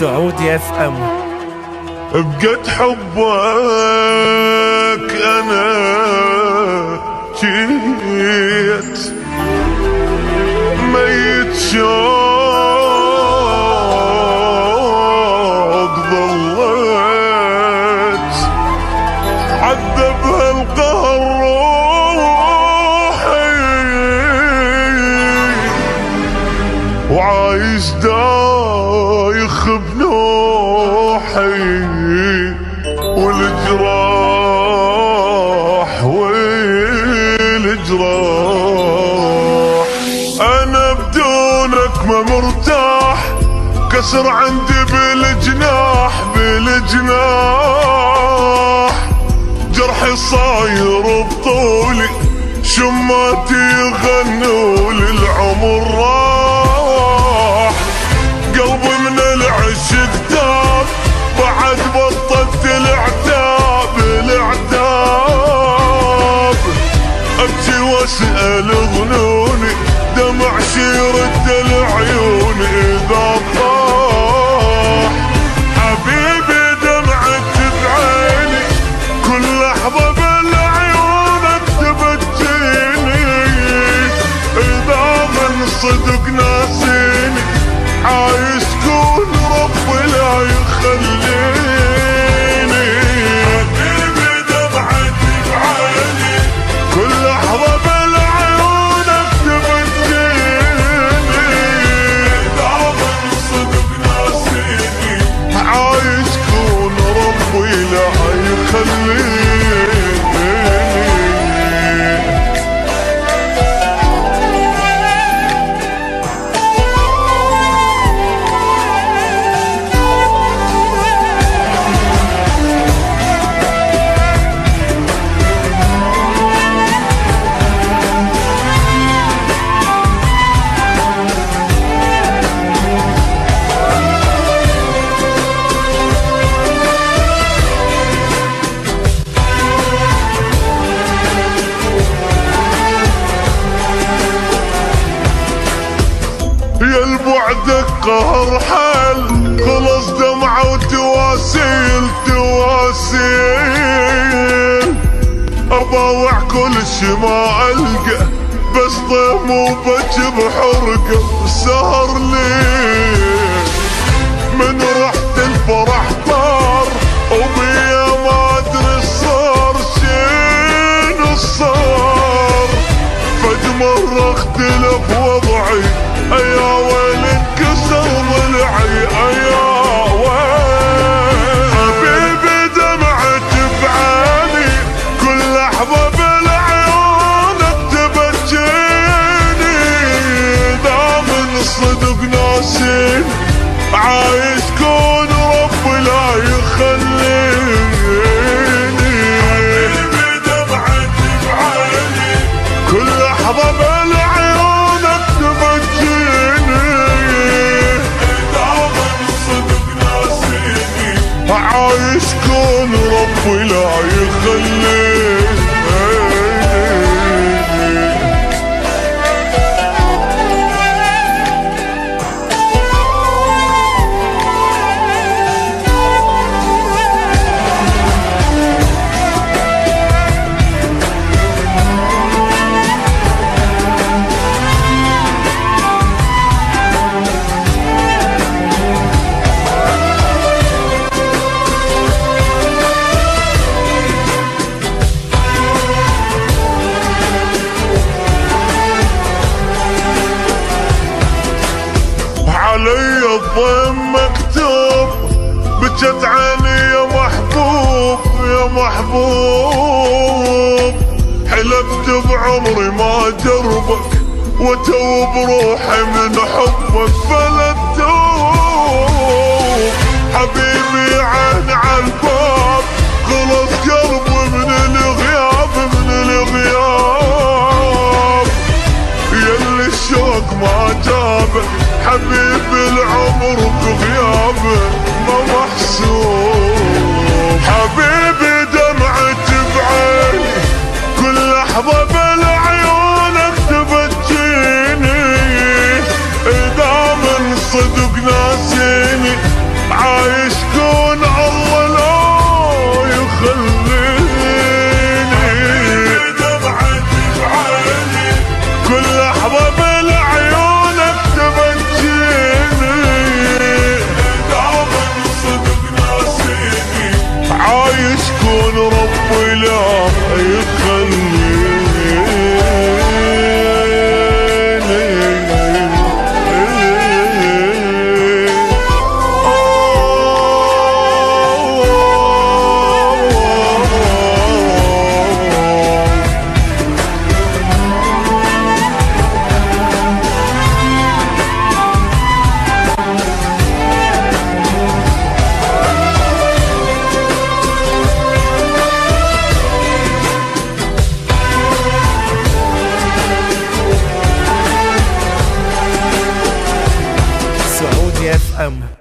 سعودي اف ام. بقد حبك انا جيت ميت شوق ظليت عذبها القهر روحي وعايش دايخ بنوحي والجراح انا بدونك ما مرتاح كسر عندي بالجناح جرحي صاير بطولي شماتي يغنوا للعمر راح قلبي من العشق تاب بعد بطلت العتاب ابكي واسأل ظنوني دمع شيرة العيون اذا طاح حبيبي دمعت بعيني كل لحظة بالعيونك تبكيني اذا من صدق ناسيني عايز كون ربي لا يخليني حبيبي دمعت بعيني كل لحظة بالعيونك تبكيني اذا من صدق ناسيني عايز كون ربي لا يخليني. يا البعدك قهر حال خلص دمعة وتواسيل أباوع كل شي ما ألقى بس طيم وبج بحرقة سهر ليه من رحت الفرح طار وبيا ما أدري صار شنو صار فجأة مرة اختلف وضعي ايا ويل انكسر ضلعي ايا ويل حبيبي دمعت بعيني كل لحظة بالعيونك تبكيني دامن صدق ناسين عايش كون ربي لا يخليني حبيبي دمعت بعيني كل لحظة بالعيونك تبكيني عايش كون ربي لا يخليني. علي الضيم مكتوب بجت عيني يا محبوب يا محبوب حلفت بعمري ما جربك وتوب روحي من حبك فلا تتوب حبيبي عين عالباب خلص قلبي من الغياب يلي الشوق ما جابه حبيبي العمر بغيابه ما محسوب حبيبي دمعت بعيني كل لحظة بالعيونك تبكيني إذا من صدق ناسيني بالعيونك تبجيني، دائما صدق ناسيني، عايش كون ربي لا يخليني. سعودي FM.